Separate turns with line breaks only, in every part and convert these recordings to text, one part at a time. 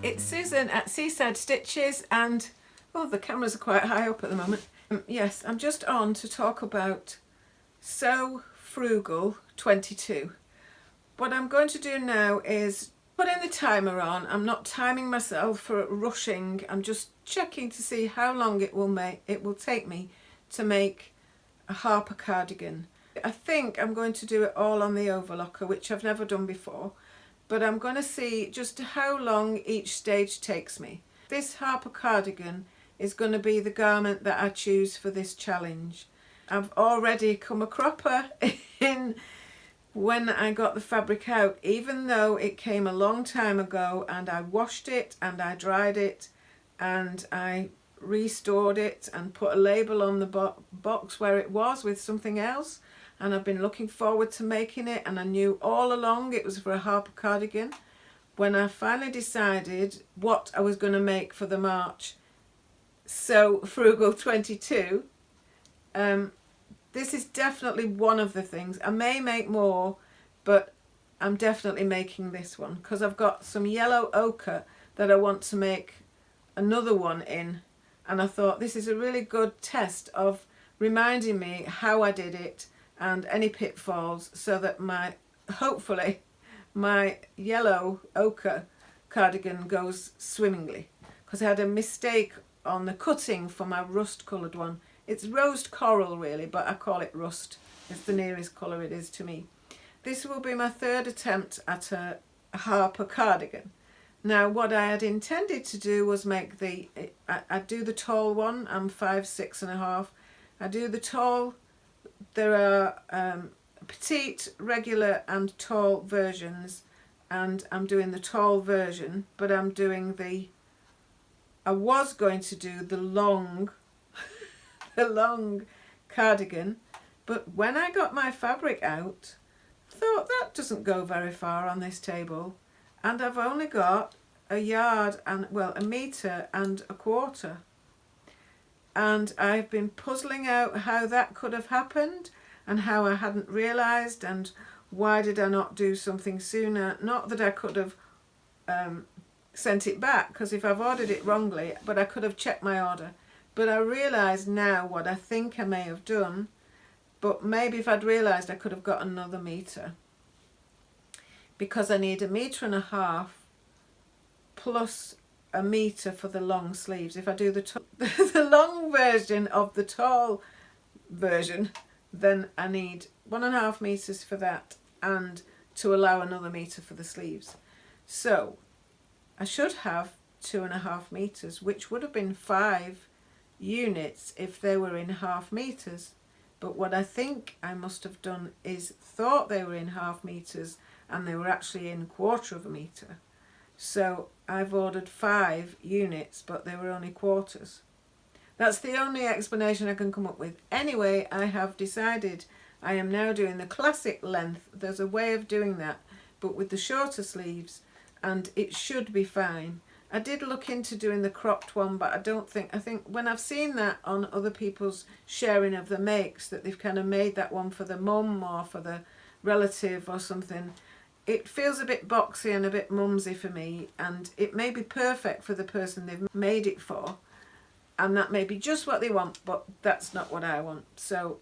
It's Susan at Seaside Stitches, and oh, the cameras are quite high up at the moment. Yes, I'm just on to talk about Sew Frugal 22. What I'm going to do now is putting the timer on. I'm not timing myself for rushing. I'm just checking to see how long it will take me to make a Harper cardigan. I think I'm going to do it all on the overlocker, which I've never done before, but I'm going to see just how long each stage takes me. This Harper cardigan is going to be the garment that I choose for this challenge. I've already come a cropper in when I got the fabric out, even though it came a long time ago, and I washed it and I dried it and I restored it and put a label on the box where it was with something else, and I've been looking forward to making it, and I knew all along it was for a Harper cardigan. When I finally decided what I was going to make for the March Sew Frugal 22, this is definitely one of the things. I may make more, but I'm definitely making this one because I've got some yellow ochre that I want to make another one in, and I thought this is a really good test of reminding me how I did it and any pitfalls, so that hopefully my yellow ochre cardigan goes swimmingly, because I had a mistake on the cutting for my rust coloured one. It's rose coral really, but I call it rust. It's the nearest colour it is to me. This will be my third attempt at a Harper cardigan. Now what I had intended to do was make I do the tall one. I'm 5'6½". I do the tall. There are petite, regular and tall versions, and I'm doing the tall version, but I'm doing I was going to do the long the long cardigan, but when I got my fabric out, I thought that doesn't go very far on this table, and I've only got a yard and, well, 1.25 meters, and I've been puzzling out how that could have happened and how I hadn't realised, and why did I not do something sooner. Not that I could have sent it back, because if I've ordered it wrongly, but I could have checked my order. But I realise now what I think I may have done, but maybe if I'd realised I could have got another metre, because I need 1.5 meters plus 1 metre for the long sleeves. If I do the long version of the tall version, then I need 1.5 meters for that, and to allow another metre for the sleeves. So I should have 2.5 meters, which would have been 5 units if they were in 0.5 meters. But what I think I must have done is thought they were in 0.5 meters and they were actually in 1/4 meter. So I've ordered 5 units, but they were only quarters. That's the only explanation I can come up with. Anyway, I have decided I am now doing the classic length. There's a way of doing that, but with the shorter sleeves, and it should be fine. I did look into doing the cropped one, but I think when I've seen that on other people's sharing of the makes, that they've kind of made that one for the mum or for the relative or something, it feels a bit boxy and a bit mumsy for me, and it may be perfect for the person they've made it for, and that may be just what they want, but that's not what I want. So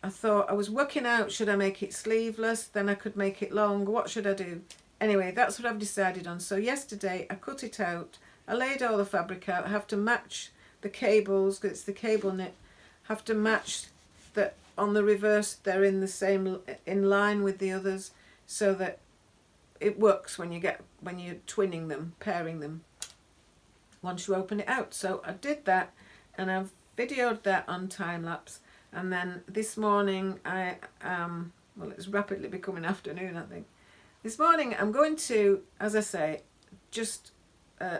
I thought, I was working out, should I make it sleeveless, then I could make it long, what should I do? Anyway, that's what I've decided on. So yesterday I cut it out, I laid all the fabric out. I have to match the cables, because it's the cable knit, have to match that on the reverse, they're in the same, in line with the others, so that it works when you're twinning them, pairing them, once you open it out. So I did that, and I've videoed that on time lapse. And then this morning well, it's rapidly becoming afternoon, I think. This morning I'm going to, as I say, just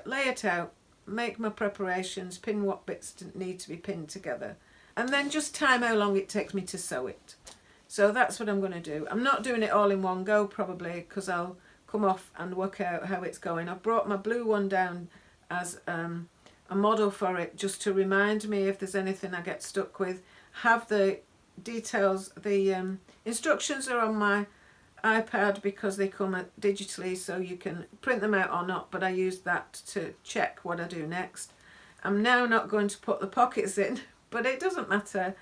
lay it out, make my preparations, pin what bits need to be pinned together, and then just time how long it takes me to sew it. So that's what I'm going to do. I'm not doing it all in one go probably, because I'll come off and work out how it's going. I've brought my blue one down as a model for it, just to remind me if there's anything I get stuck with. Have the details, the instructions are on my iPad because they come digitally, so you can print them out or not, but I use that to check what I do next. I'm now not going to put the pockets in, but it doesn't matter.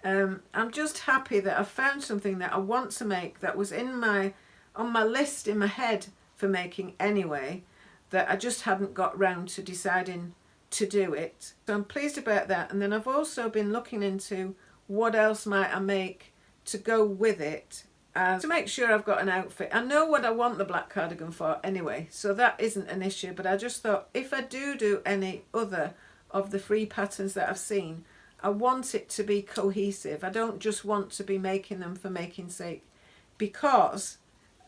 I'm just happy that I've found something that I want to make that was on my list in my head for making anyway, that I just hadn't got round to deciding to do it. So I'm pleased about that. And then I've also been looking into what else might I make to go with it, to make sure I've got an outfit. I know what I want the black cardigan for anyway, so that isn't an issue, but I just thought if I do any other of the free patterns that I've seen, I want it to be cohesive. I don't just want to be making them for making sake, because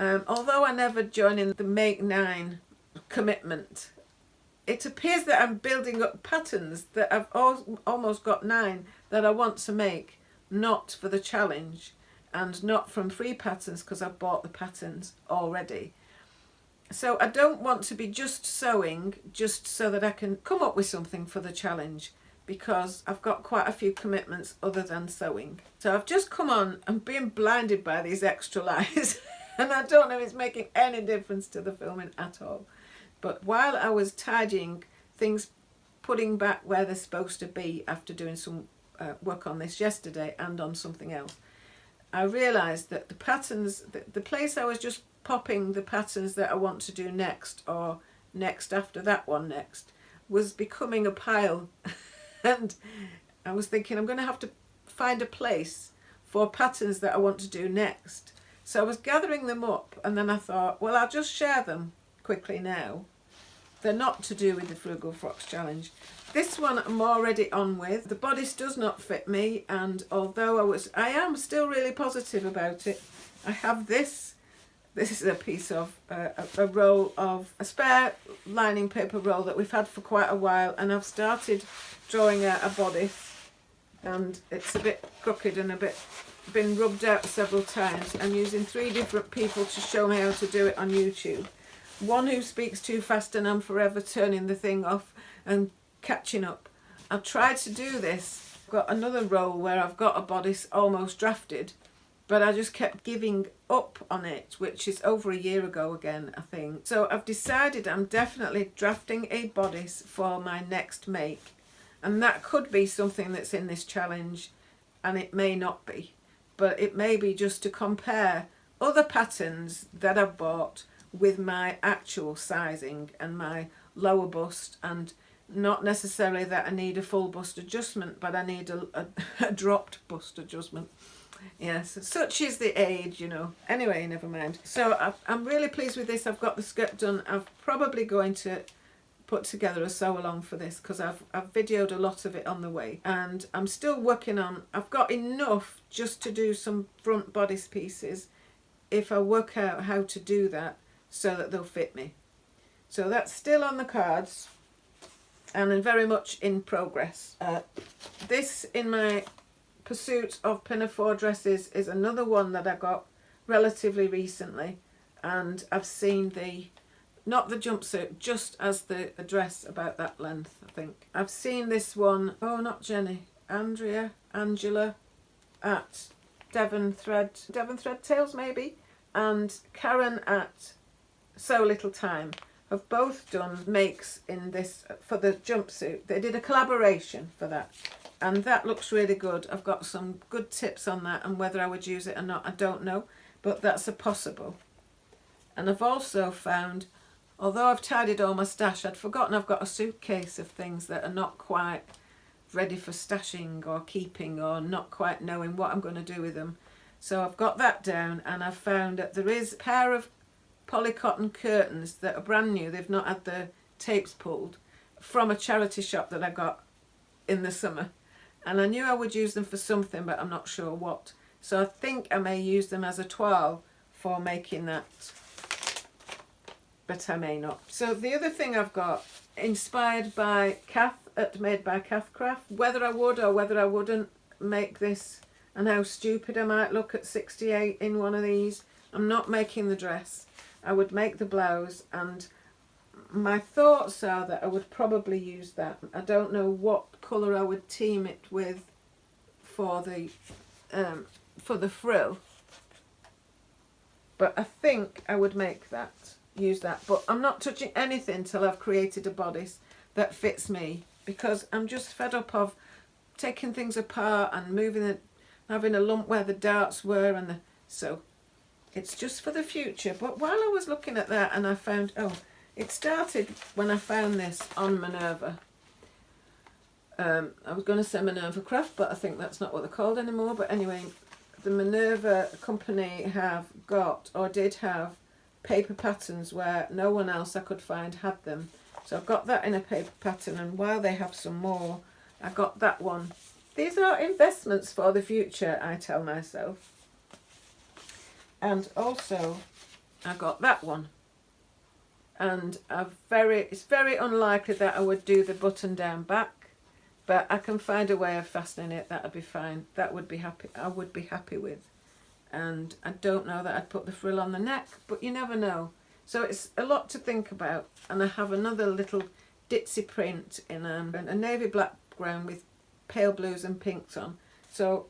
although I never join in the make 9 commitment, it appears that I'm building up patterns that I've almost got 9 that I want to make, not for the challenge and not from free patterns because I've bought the patterns already. So I don't want to be just sewing just so that I can come up with something for the challenge, because I've got quite a few commitments other than sewing. So I've just come on and been blinded by these extra lines and I don't know if it's making any difference to the filming at all. But while I was tidying things, putting back where they're supposed to be after doing some work on this yesterday and on something else, I realised that the patterns, the place I was just popping the patterns that I want to do next, or next after that one next, was becoming a pile. And I was thinking I'm going to have to find a place for patterns that I want to do next. So I was gathering them up, and then I thought, well, I'll just share them quickly now. They're not to do with the Frugal Frocks Challenge. This one I'm already on with. The bodice does not fit me, and although I am still really positive about it. I have this. This is a piece of a roll of a spare lining paper roll that we've had for quite a while, and I've started drawing out a bodice, and it's a bit crooked and been rubbed out several times. I'm using 3 different people to show me how to do it on YouTube. One who speaks too fast and I'm forever turning the thing off and catching up. I've tried to do this. I've got another roll where I've got a bodice almost drafted, but I just kept giving up on it, which is over a year ago again, I think. So I've decided I'm definitely drafting a bodice for my next make, and that could be something that's in this challenge, and it may not be, but it may be just to compare other patterns that I've bought with my actual sizing and my lower bust, and not necessarily that I need a full bust adjustment, but I need a dropped bust adjustment. Yes, such is the age, you know. Anyway, never mind. So I'm really pleased with this. I've got the skirt done. I'm probably going to put together a sew along for this because I've videoed a lot of it on the way, and I'm still working on. I've got enough just to do some front bodice pieces if I work out how to do that so that they'll fit me. So that's still on the cards and very much in progress. This, in my pursuit of pinafore dresses, is another one that I got relatively recently, and I've seen not the jumpsuit, just as the dress about that length, I think. I've seen this one, oh, not Jenny, Angela at Devon Thread Tales maybe, and Karen at So Little Time have both done makes in this for the jumpsuit. They did a collaboration for that, and that looks really good. I've got some good tips on that, and whether I would use it or not, I don't know, but that's a possible. And I've also found, although I've tidied all my stash, I'd forgotten I've got a suitcase of things that are not quite ready for stashing or keeping, or not quite knowing what I'm going to do with them. So I've got that down, and I've found that there is a pair of polycotton curtains that are brand new. They've not had the tapes pulled, from a charity shop that I got in the summer, and I knew I would use them for something, but I'm not sure what. So I think I may use them as a toile for making that, but I may not. So the other thing I've got, inspired by Kath at Made by Kath Craft, whether I would or whether I wouldn't make this, and how stupid I might look at 68 in one of these. I'm not making the dress. I would make the blouse, and my thoughts are that I would probably use that. I don't know what colour I would team it with for the frill. but I think I would make that, use that. But I'm not touching anything till I've created a bodice that fits me, because I'm just fed up of taking things apart and moving it, having a lump where the darts were, and so it's just for the future. But while I was looking at that, and I found, oh, it started when I found this on Minerva. I was going to say Minerva Craft, but I think that's not what they're called anymore. But anyway, the Minerva company have got, or did have, paper patterns where no one else I could find had them. So I've got that in a paper pattern, and while they have some more, I got that one. These are investments for the future, I tell myself. And also, I got that one. And it's very unlikely that I would do the button down back, but I can find a way of fastening it. That'd be fine. That would be happy. I would be happy with. And I don't know that I'd put the frill on the neck, but you never know. So it's a lot to think about. And I have another little ditzy print in a navy black ground with pale blues and pinks on. So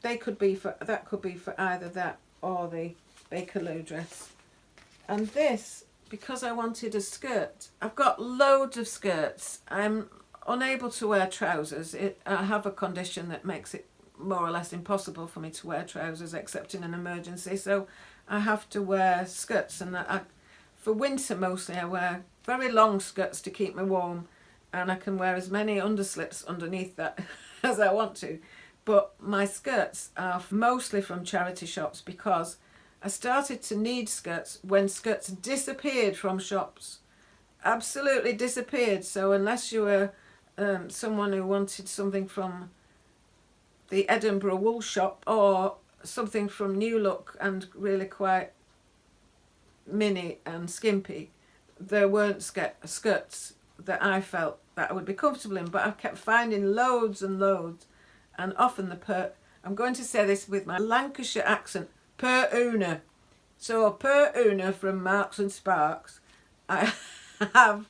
that could be for either that or the Bakerloo dress. And this, because I wanted a skirt, I've got loads of skirts. I'm unable to wear trousers. I have a condition that makes it more or less impossible for me to wear trousers except in an emergency, so I have to wear skirts. And for winter mostly I wear very long skirts to keep me warm, and I can wear as many underslips underneath that as I want to. But my skirts are mostly from charity shops, because I started to need skirts when skirts disappeared from shops. Absolutely disappeared. So unless you were someone who wanted something from the Edinburgh wool shop or something from New Look and really quite mini and skimpy, there weren't skirts that I felt that I would be comfortable in. But I kept finding loads and loads, and often I'm going to say this with my Lancashire accent, per una. So per una from Marks and Sparks, I'm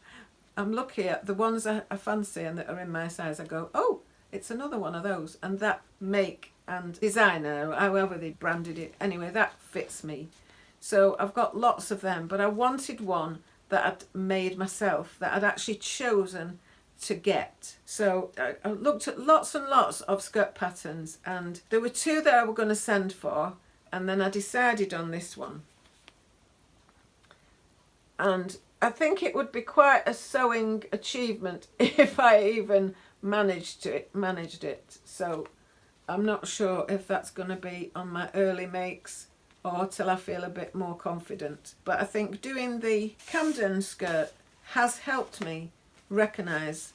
lucky at the ones I fancy and that are in my size. I go, oh, it's another one of those, and that make and designer, however they branded it, anyway, that fits me. So I've got lots of them, but I wanted one that I'd made myself, that I'd actually chosen to get. So I looked at lots and lots of skirt patterns, and there were two that I were going to send for, and then I decided on this one. And I think it would be quite a sewing achievement if I even managed it. So I'm not sure if that's going to be on my early makes or till I feel a bit more confident. But I think doing the Camden skirt has helped me recognise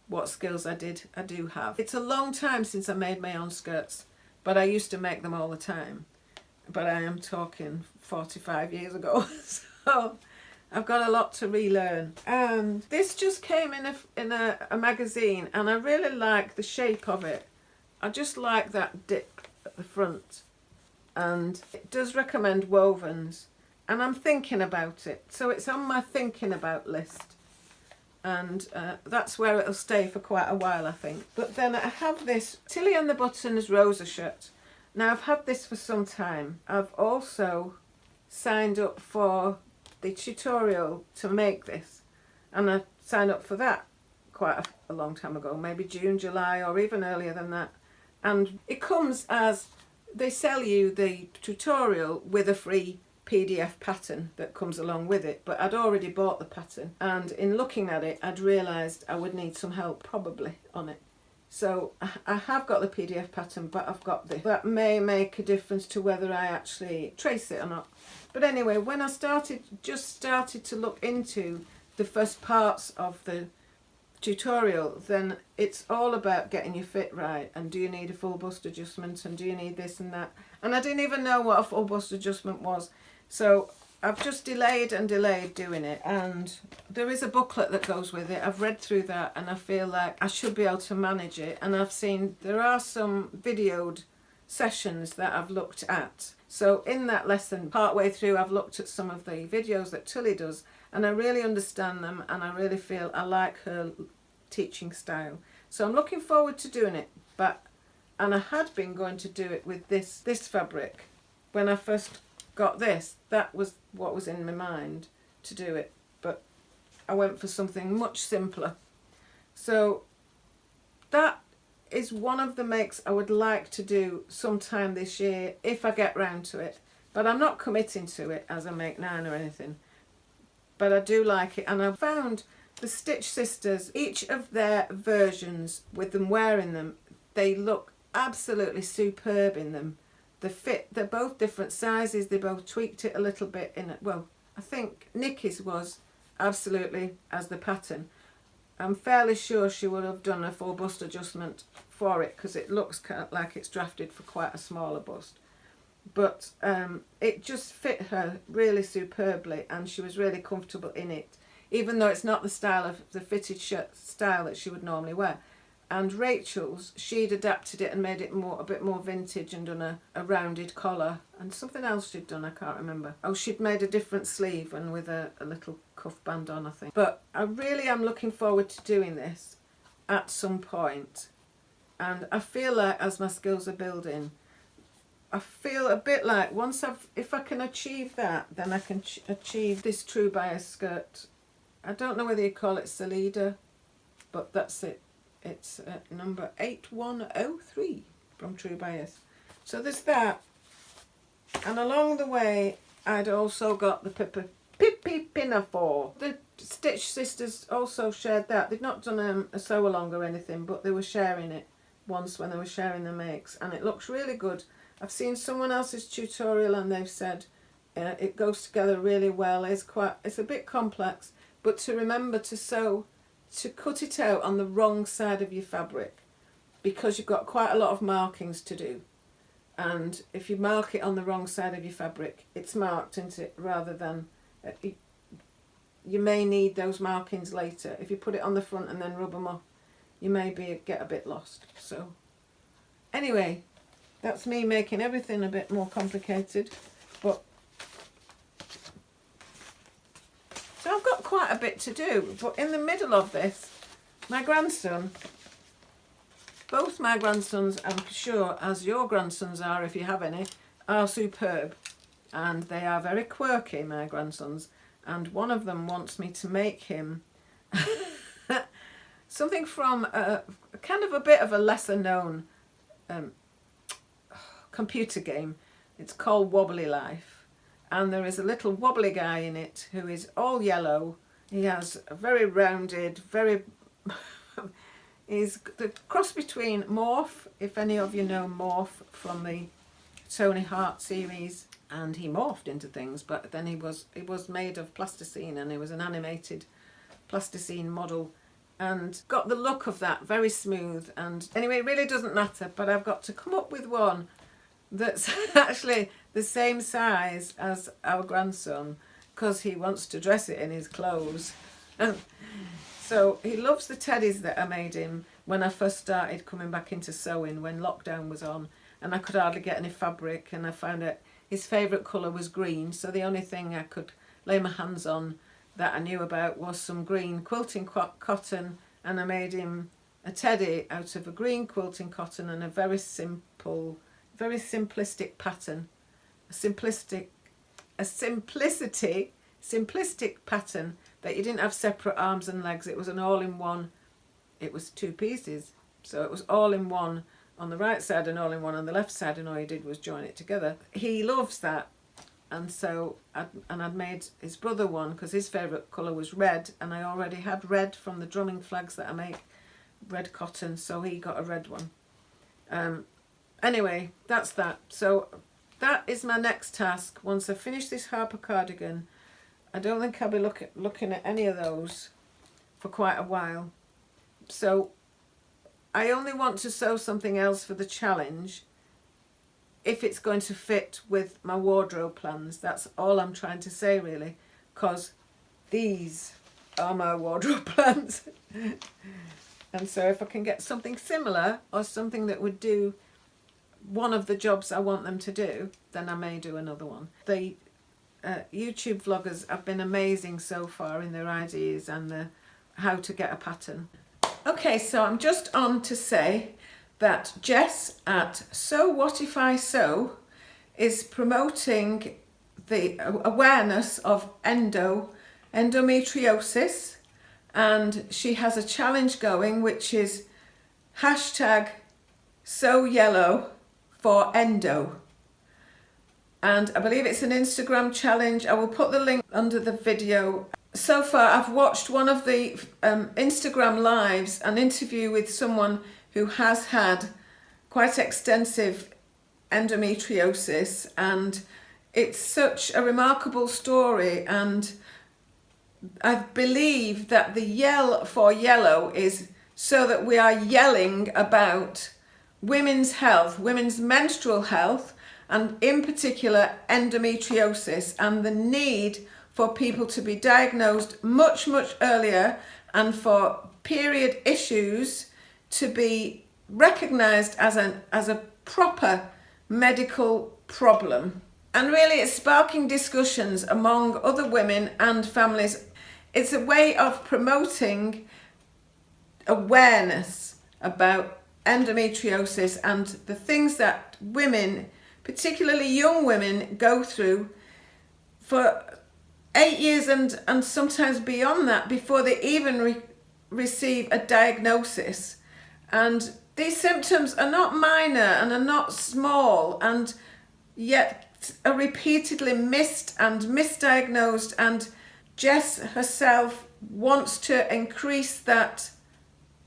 what skills I do have. It's a long time since I made my own skirts, but I used to make them all the time. But I am talking 45 years ago, so I've got a lot to relearn. And this just came in a magazine, and I really like the shape of it. I just like that dip at the front, and it does recommend wovens, and I'm thinking about it. So it's on my thinking about list, and that's where it'll stay for quite a while, I think. But then I have this Tilly and the Buttons Rosa shirt. Now I've had this for some time. I've also signed up for the tutorial to make this, and I signed up for that quite a long time ago, maybe June, July, or even earlier than that. And it comes as they sell you the tutorial with a free PDF pattern that comes along with it, but I'd already bought the pattern, and in looking at it I'd realised I would need some help probably on it. So I have got the PDF pattern, but I've got this. That may make a difference to whether I actually trace it or not. But anyway, when I just started to look into the first parts of the tutorial, then it's all about getting your fit right, and do you need a full bust adjustment, and do you need this and that. And I didn't even know what a full bust adjustment was. So I've just delayed and delayed doing it, and there is a booklet that goes with it. I've read through that, and I feel like I should be able to manage it. And I've seen there are some videoed sessions that I've looked at. So in that lesson, partway through, I've looked at some of the videos that Tilly does, and I really understand them, and I really feel I like her teaching style. So I'm looking forward to doing it. And I had been going to do it with this fabric when I first got this, that was what was in my mind to do it, but I went for something much simpler. So that is one of the makes I would like to do sometime this year if I get round to it, but I'm not committing to it as a make 9 or anything, but I do like it. And I found the Stitch Sisters, each of their versions with them wearing them, they look absolutely superb in them. The fit, they're both different sizes, they both tweaked it a little bit in it. Well, I think Nikki's was absolutely as the pattern. I'm fairly sure she would have done a full bust adjustment for it because it looks kind of like it's drafted for quite a smaller bust. But it just fit her really superbly and she was really comfortable in it, even though it's not the style of the fitted shirt style that she would normally wear. And Rachel's, she'd adapted it and made it a bit more vintage and done a rounded collar and something else she'd done, I can't remember. Oh, she'd made a different sleeve and with a little cuff band on, I think. But I really am looking forward to doing this at some point. And I feel like as my skills are building, I feel a bit like if I can achieve that, then I can achieve this True Bias skirt. I don't know whether you call it Saleda, but that's it. It's number 8103 from True Bias. So there's that. And along the way, I'd also got the Pippi Pinafore. The Stitch Sisters also shared that. They'd not done a sew along or anything, but they were sharing it once when they were sharing the makes. And it looks really good. I've seen someone else's tutorial and they've said it goes together really well. It's a bit complex, but to remember to cut it out on the wrong side of your fabric because you've got quite a lot of markings to do. And if you mark it on the wrong side of your fabric, it's marked, isn't it? Rather than, you may need those markings later. If you put it on the front and then rub them off, you may get a bit lost. So anyway, that's me making everything a bit more complicated, but so I've got quite a bit to do. But in the middle of this, my grandson, both my grandsons, I'm sure, as your grandsons are, if you have any, are superb. And they are very quirky, my grandsons. And one of them wants me to make him something from kind of a bit of a lesser known computer game. It's called Wobbly Life. And there is a little wobbly guy in it who is all yellow. He has a very rounded, he's the cross between Morph, if any of you know Morph from the Tony Hart series, and he morphed into things, but then he was made of plasticine and he was an animated plasticine model and got the look of that, very smooth. And anyway, it really doesn't matter, but I've got to come up with one that's actually the same size as our grandson because he wants to dress it in his clothes. So he loves the teddies that I made him when I first started coming back into sewing, when lockdown was on and I could hardly get any fabric, and I found out his favourite colour was green, so the only thing I could lay my hands on that I knew about was some green quilting cotton, and I made him a teddy out of a green quilting cotton and a very simple, very simplistic pattern, simplistic pattern that you didn't have separate arms and legs. It was an all-in-one. It was 2 pieces, so it was all in one on the right side and all in one on the left side, and all you did was join it together. He loves that, and so I'd made his brother one because his favourite colour was red, and I already had red from the drumming flags that I make, red cotton, so he got a red one. Anyway, that's that. So that is my next task. Once I finish this Harper cardigan, I don't think I'll be looking at any of those for quite a while. So I only want to sew something else for the challenge if it's going to fit with my wardrobe plans. That's all I'm trying to say, really, because these are my wardrobe plans. And so if I can get something similar or something that would do one of the jobs I want them to do, then I may do another one. The YouTube vloggers have been amazing so far in their ideas and how to get a pattern. Okay, so I'm just on to say that Jess at Sew What If I Sew is promoting the awareness of endometriosis, and she has a challenge going which is #SoYellow4Endo. And I believe it's an Instagram challenge. I will put the link under the video. So far I've watched one of the Instagram lives, an interview with someone who has had quite extensive endometriosis, and it's such a remarkable story. And I believe that the yell for yellow is so that we are yelling about women's health, women's menstrual health, and in particular endometriosis, and the need for people to be diagnosed much, much earlier, and for period issues to be recognised as a proper medical problem. And really it's sparking discussions among other women and families. It's a way of promoting awareness about endometriosis and the things that women, particularly young women, go through for 8 years and sometimes beyond that before they even receive a diagnosis. And these symptoms are not minor and are not small, and yet are repeatedly missed and misdiagnosed. And Jess herself wants to increase that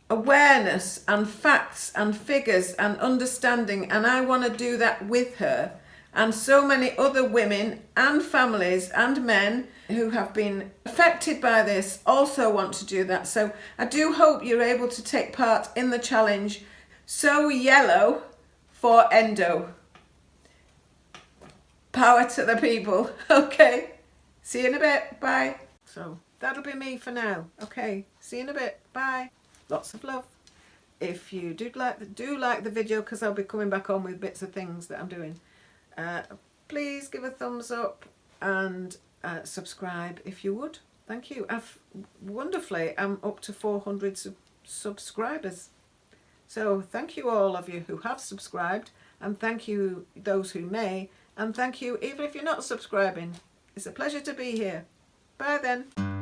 awareness and facts and figures and understanding, and I want to do that with her. And so many other women and families and men who have been affected by this also want to do that. So I do hope you're able to take part in the challenge. So yellow for endo. Power to the people. Okay, see you in a bit. Bye. So that'll be me for now. Okay, see you in a bit. Bye. Lots of love. If you do like the video, because I'll be coming back on with bits of things that I'm doing, please give a thumbs up and subscribe if you would. Thank you. I'm up to 400 subscribers. So thank you all of you who have subscribed, and thank you those who may, and thank you even if you're not subscribing. It's a pleasure to be here. Bye then.